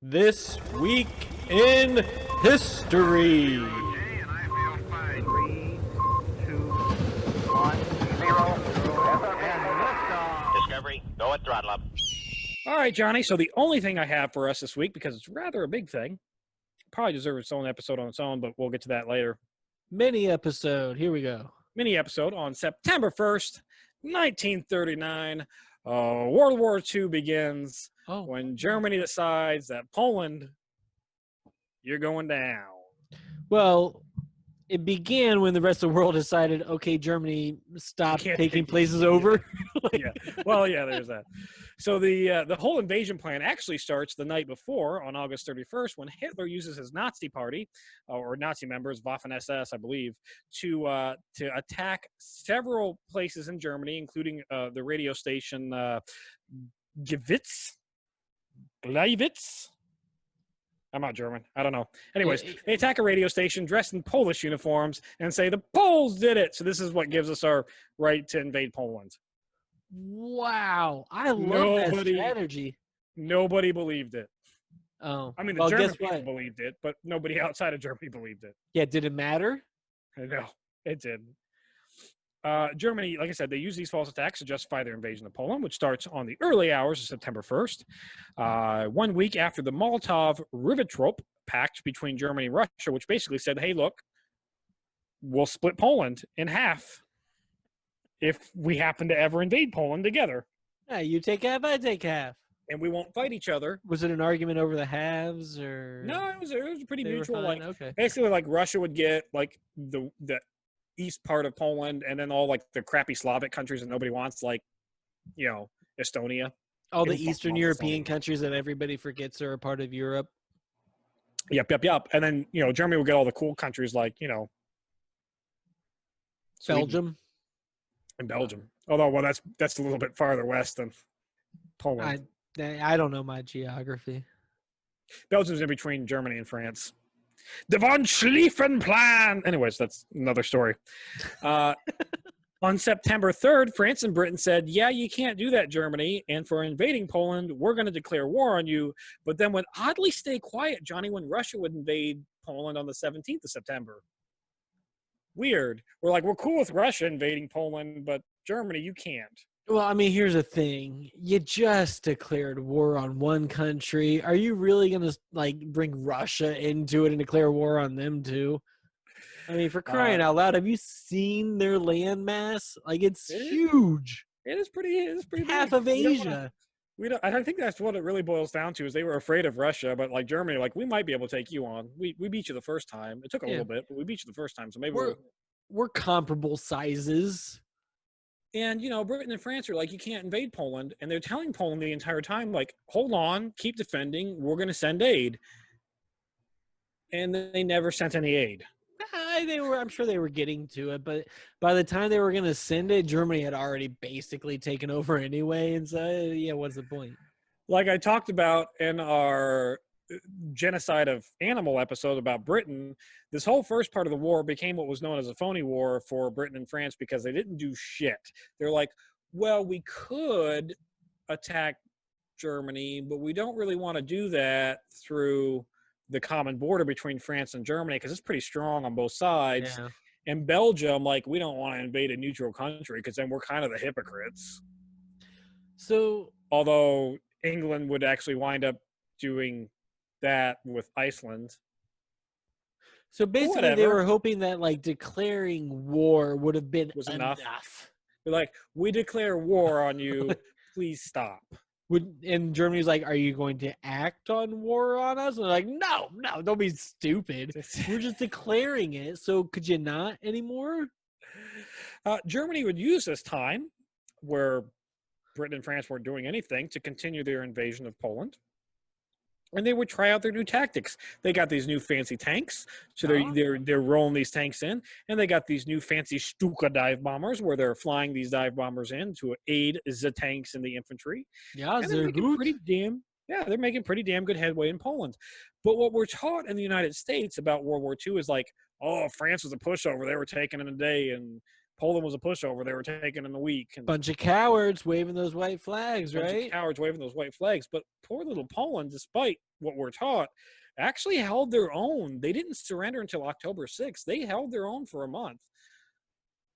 This Week in History. Three, two, one, zero, and liftoff. Discovery, go at throttle up. All right, Johnny. So the only thing I have for us this week, because it's rather a big thing, probably deserves its own episode on its own, but we'll get to that later. Mini episode. Here we go. Mini episode on September 1st, 1939. World War II begins when Germany decides that Poland, you're going down. Well, it began when the rest of the world decided, okay, Germany, stop taking places over. Yeah. Well, yeah, there's that. So the whole invasion plan actually starts the night before, on August 31st, when Hitler uses his Nazi party, or Nazi members, Waffen-SS, I believe, to attack several places in Germany, including the radio station Gleiwitz. I'm not German. I don't know. Anyways, they attack a radio station dressed in Polish uniforms and say the Poles did it. So this is what gives us our right to invade Poland. Wow. I love that strategy. Nobody believed it. Oh. I mean, the German people believed it, but nobody outside of Germany believed it. Yeah, did it matter? No, it didn't. Germany, like I said, they use these false attacks to justify their invasion of Poland, which starts on the early hours of September 1st, 1 week after the Molotov-Ribbentrop Pact between Germany and Russia, which basically said, hey, look, we'll split Poland in half if we happen to ever invade Poland together. Yeah, you take half, I take half. And we won't fight each other. Was it an argument over the halves, or? No, it was pretty mutual. Like, okay. Basically, like Russia would get like the east part of Poland, and then all like the crappy Slavic countries that nobody wants, like, you know, Estonia. All the Eastern European countries that everybody forgets are a part of Europe. Yep. And then, you know, Germany would get all the cool countries like, you know, Belgium. And Belgium. Although, well, that's a little bit farther west than Poland. I don't know my geography. Belgium's in between Germany and France. The von Schlieffen Plan. Anyways, that's another story. On September 3rd, France and Britain said, yeah, you can't do that, Germany. And for invading Poland, we're going to declare war on you. But then would oddly stay quiet, Johnny, when Russia would invade Poland on the 17th of September. Weird. We're cool with Russia invading Poland, but Germany, you can't. Well, I mean, here's the thing. You just declared war on one country. Are you really going to, like, bring Russia into it and declare war on them, too? I mean, for crying out loud, have you seen their landmass? Like, it's huge. It is pretty half big. of Asia. I think that's what it really boils down to, is they were afraid of Russia, but like Germany, like, we might be able to take you on. We beat you the first time. It took a little bit, but we beat you the first time, so maybe we're comparable sizes. And, you know, Britain and France are like, you can't invade Poland. And they're telling Poland the entire time, like, hold on, keep defending. We're going to send aid. And they never sent any aid. I'm sure they were getting to it. But by the time they were going to send it, Germany had already basically taken over anyway. And so, yeah, what's the point? Like I talked about in our genocide of animal episode about Britain, this whole first part of the war became what was known as a phony war for Britain and France because they didn't do shit. They're like, well, we could attack Germany, but we don't really want to do that through the common border between France and Germany because it's pretty strong on both sides. Yeah. And Belgium, like, we don't want to invade a neutral country because then we're kind of the hypocrites. So, although England would actually wind up doing that with Iceland. So basically they were hoping that, like, declaring war would have been enough. They're like, we declare war on you, please stop. And Germany's like, are you going to act on war on us? And they're like, no, don't be stupid. We're just declaring it. So could you not anymore? Germany would use this time where Britain and France weren't doing anything to continue their invasion of Poland. And they would try out their new tactics. They got these new fancy tanks, so they're rolling these tanks in, and they got these new fancy Stuka dive bombers, where they're flying these dive bombers in to aid the tanks and the infantry. Yeah, they're making pretty damn good headway in Poland. But what we're taught in the United States about World War II is like, oh, France was a pushover; they were taken in a day, and Poland was a pushover. They were taken in a week. And Bunch of cowards waving those white flags, bunch of right? cowards waving those white flags. But poor little Poland, despite what we're taught, actually held their own. They didn't surrender until October 6th. They held their own for a month,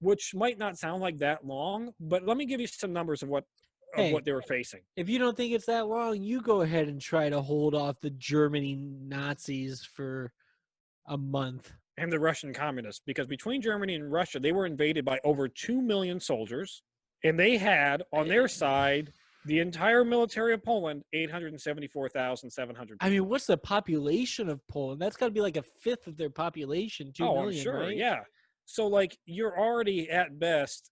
which might not sound like that long, but let me give you some numbers of what Hey, they were facing. if you don't think it's that long, you go ahead and try to hold off the Germany Nazis for a month. And the Russian communists, because between Germany and Russia, they were invaded by over 2 million soldiers, and they had on their side the entire military of Poland, 874,700 people. I mean, what's the population of Poland? That's got to be like a fifth of their population, 2 million, I'm sure, right? yeah. So, like, you're already at best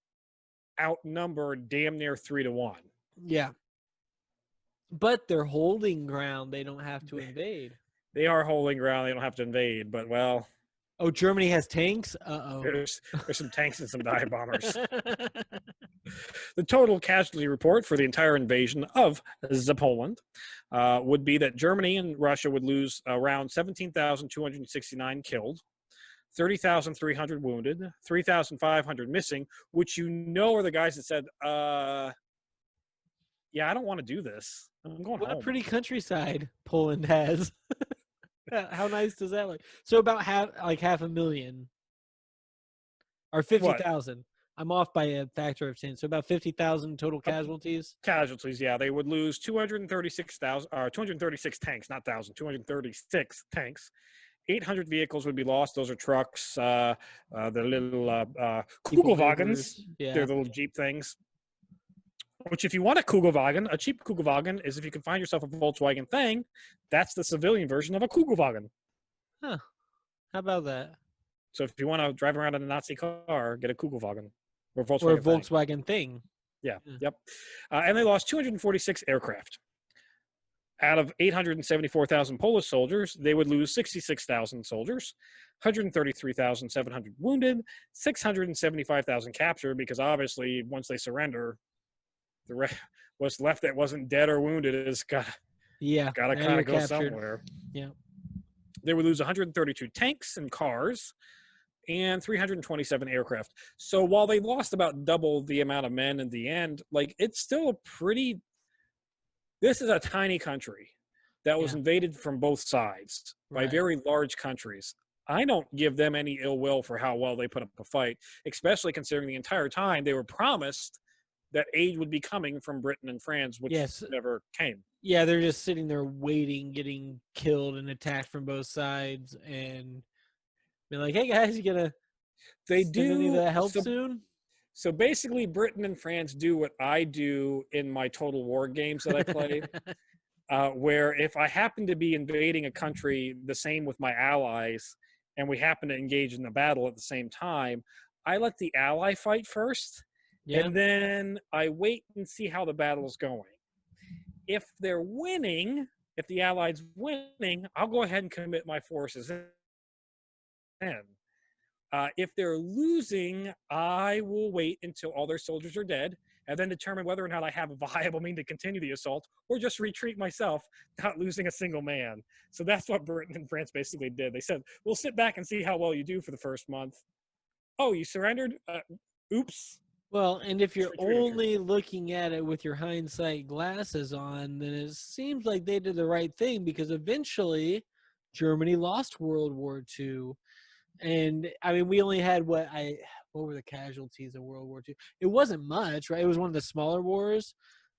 outnumbered damn near 3-1. Yeah. But they're holding ground. They don't have to invade. They are holding ground. They don't have to invade, but, well. Oh, Germany has tanks? Uh-oh. There's some tanks and some dive bombers. The total casualty report for the entire invasion of Poland would be that Germany and Russia would lose around 17,269 killed, 30,300 wounded, 3,500 missing, which are the guys that said, yeah, I don't want to do this. I'm going What home. a pretty countryside Poland has. How nice does that look? So about half a million or 50,000. I'm off by a factor of 10. So about 50,000 total casualties. Casualties, yeah. They would lose 236 tanks, not 1,000, 236 tanks. 800 vehicles would be lost. Those are trucks, the little Kugelwagens. Yeah. They're the little Jeep things. Which, if you want a Kugelwagen, a cheap Kugelwagen is if you can find yourself a Volkswagen thing, that's the civilian version of a Kugelwagen. Huh. How about that? So if you want to drive around in a Nazi car, get a Kugelwagen. Or a Volkswagen thing. Yeah, yep. And they lost 246 aircraft. Out of 874,000 Polish soldiers, they would lose 66,000 soldiers, 133,700 wounded, 675,000 captured, because obviously once they surrender, what's left that wasn't dead or wounded is got to kind of go somewhere. Yeah. They would lose 132 tanks and cars and 327 aircraft. So while they lost about double the amount of men in the end, like, it's still this is a tiny country that was invaded from both sides by very large countries. I don't give them any ill will for how well they put up a fight, especially considering the entire time they were promised that aid would be coming from Britain and France, which never came. Yeah, they're just sitting there waiting, getting killed and attacked from both sides, and be like, "Hey guys, you gonna send any of that help soon?" So basically, Britain and France do what I do in my Total War games that I play, where if I happen to be invading a country the same with my allies, and we happen to engage in the battle at the same time, I let the ally fight first. Yeah. And then I wait and see how the battle is going. If they're winning, if the Allies winning, I'll go ahead and commit my forces in. If they're losing, I will wait until all their soldiers are dead and then determine whether or not I have a viable means to continue the assault or just retreat myself, not losing a single man. So that's what Britain and France basically did. They said, we'll sit back and see how well you do for the first month. Oh, you surrendered? Oops. Well, and if you're only looking at it with your hindsight glasses on, then it seems like they did the right thing, because eventually Germany lost World War II. And I mean, we only had what were the casualties of World War II? It wasn't much, right? It was one of the smaller wars.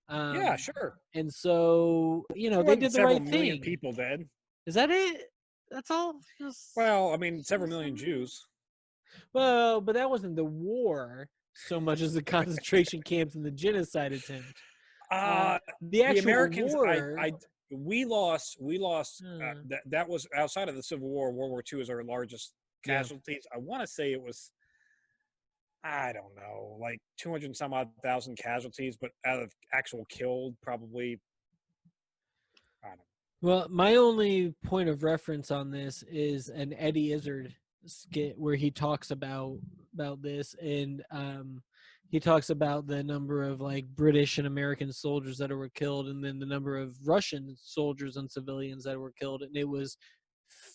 Yeah, sure. And so, they did the right thing. Million people dead. Is that it? That's all? Well, I mean, several million Jews. Well, but that wasn't the war so much as the concentration camps and the genocide attempt. The Americans, war, we lost. That was outside of the Civil War. World War II is our largest casualties. I want to say it was, I don't know, like 200 and some odd thousand casualties, but out of actual killed, probably, I don't know. Well, my only point of reference on this is an Eddie Izzard skit where he talks about this, and he talks about the number of like British and American soldiers that were killed, and then the number of Russian soldiers and civilians that were killed, and it was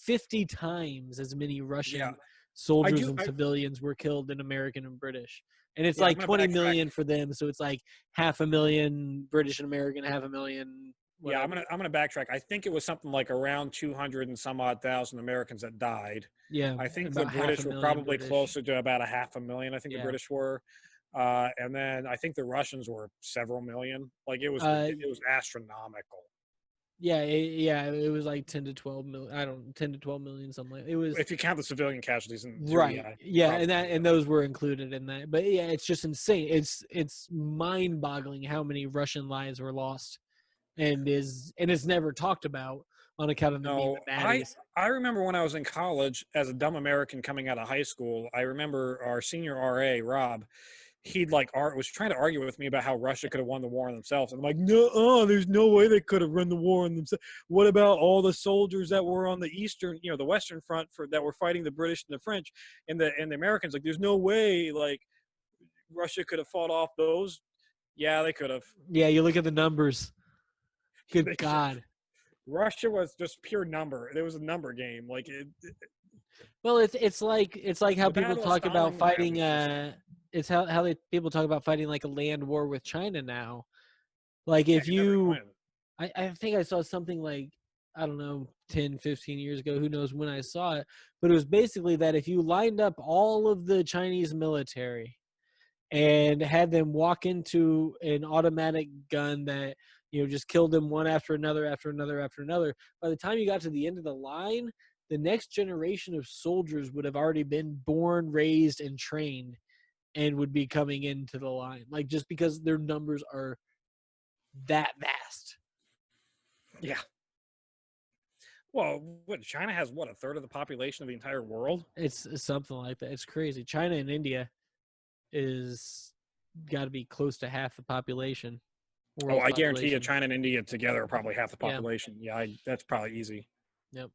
50 times as many Russian soldiers and civilians were killed in American and British. And it's Yeah, I'm like gonna 20 backtrack. million for them, so it's like 500,000 British and American, 500,000. Yeah, Whatever. I'm gonna backtrack. I think it was something like around 200 and some odd thousand Americans that died. Yeah, I think the about British were 500,000 probably British. closer to about 500,000. I think the Yeah. British were, and then I think the Russians were several million. Like it was astronomical. Yeah, it was like 10 to 12 million. I don't 10 to 12 million, something like it was. If you count the civilian casualties, Right. Yeah, and those were included in that. But yeah, it's just insane. It's mind-boggling how many Russian lives were lost, and it's never talked about on account of them being the baddies. I remember when I was in college as a dumb American coming out of high school. I remember our senior RA Rob. He'd was trying to argue with me about how Russia could have won the war on themselves. And I'm like, no, there's no way they could have run the war on themselves. What about all the soldiers that were on the eastern, the Western Front that were fighting the British and the French and the Americans? Like, there's no way like Russia could have fought off those. Yeah, they could have. Yeah, you look at the numbers. Good God. Russia was just pure number. There was a number game. Like well, it's like how people talk about fighting. It's how people talk about fighting like a land war with China now. Like if I think I saw something like, I don't know, 10, 15 years ago, who knows when I saw it, but it was basically that if you lined up all of the Chinese military and had them walk into an automatic gun that, just killed them one after another, after another, after another, by the time you got to the end of the line, the next generation of soldiers would have already been born, raised, and trained and would be coming into the line. Like, just because their numbers are that vast. Yeah. Well, China has a third of the population of the entire world? It's something like that. It's crazy. China and India is got to be close to half the population. I guarantee you China and India together are probably half the population. Yeah, that's probably easy. Yep.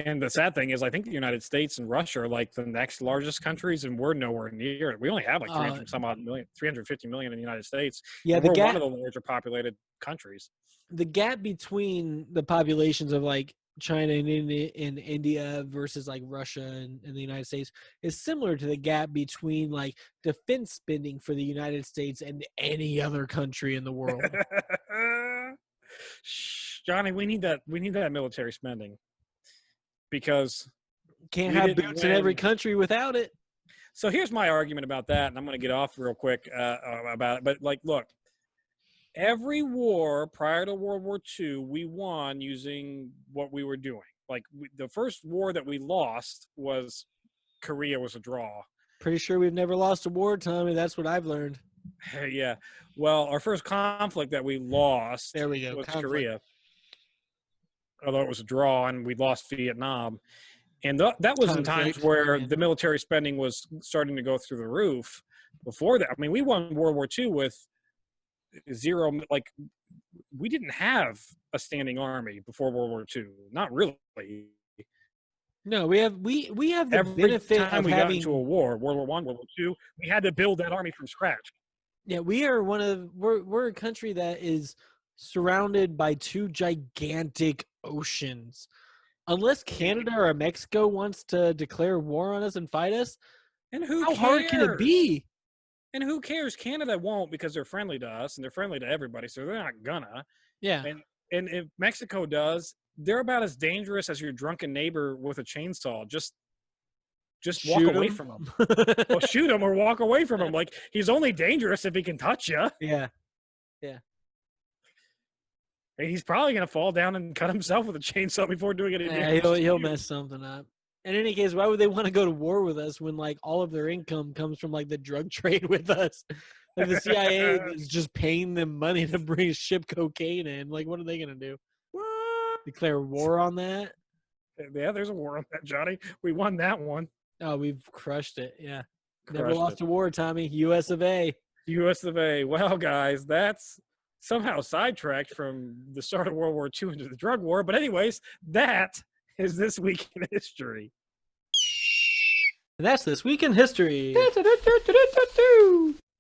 And the sad thing is, I think the United States and Russia are like the next largest countries, and we're nowhere near it. We only have like 350 million in the United States. Yeah, we're one of the larger populated countries. The gap between the populations of like China and India versus like Russia and the United States is similar to the gap between like defense spending for the United States and any other country in the world. Johnny, we need that military spending. Because can't have boots in every country without it. So here's my argument about that, and I'm going to get off real quick about it. But look, every war prior to World War II, we won using what we were doing. Like the first war that we lost was Korea was a draw. Pretty sure we've never lost a war, Tommy. That's what I've learned. Yeah. Well, our first conflict that we lost was Korea. Although it was a draw and we lost Vietnam. And that was in times where the military spending was starting to go through the roof. Before that, I mean, we won World War II with zero, like, we didn't have a standing army before World War II. Not really. No, we have the Every benefit time of we having got into a war, World War I, World War II, we had to build that army from scratch. Yeah, we're a country that is surrounded by two gigantic oceans. Unless Canada or Mexico wants to declare war on us and fight us, and how hard can it be? And who cares? Canada won't, because they're friendly to us and they're friendly to everybody, so they're not gonna. Yeah. And if Mexico does, they're about as dangerous as your drunken neighbor with a chainsaw. Just walk away from him. Well, shoot him or walk away from him. Like, he's only dangerous if he can touch you. Yeah. Yeah. And he's probably going to fall down and cut himself with a chainsaw before doing it. Yeah, he'll mess something up. In any case, why would they want to go to war with us when, like, all of their income comes from, like, the drug trade with us? Like, the CIA is just paying them money to ship cocaine in. Like, what are they going to do? What? Declare war on that? Yeah, there's a war on that, Johnny. We won that one. Oh, we've crushed it. Yeah. Never lost a war, Tommy. US of A. US of A. Well, guys, that's somehow sidetracked from the start of World War II into the drug war. But anyways, that is This Week in History. And that's This Week in History.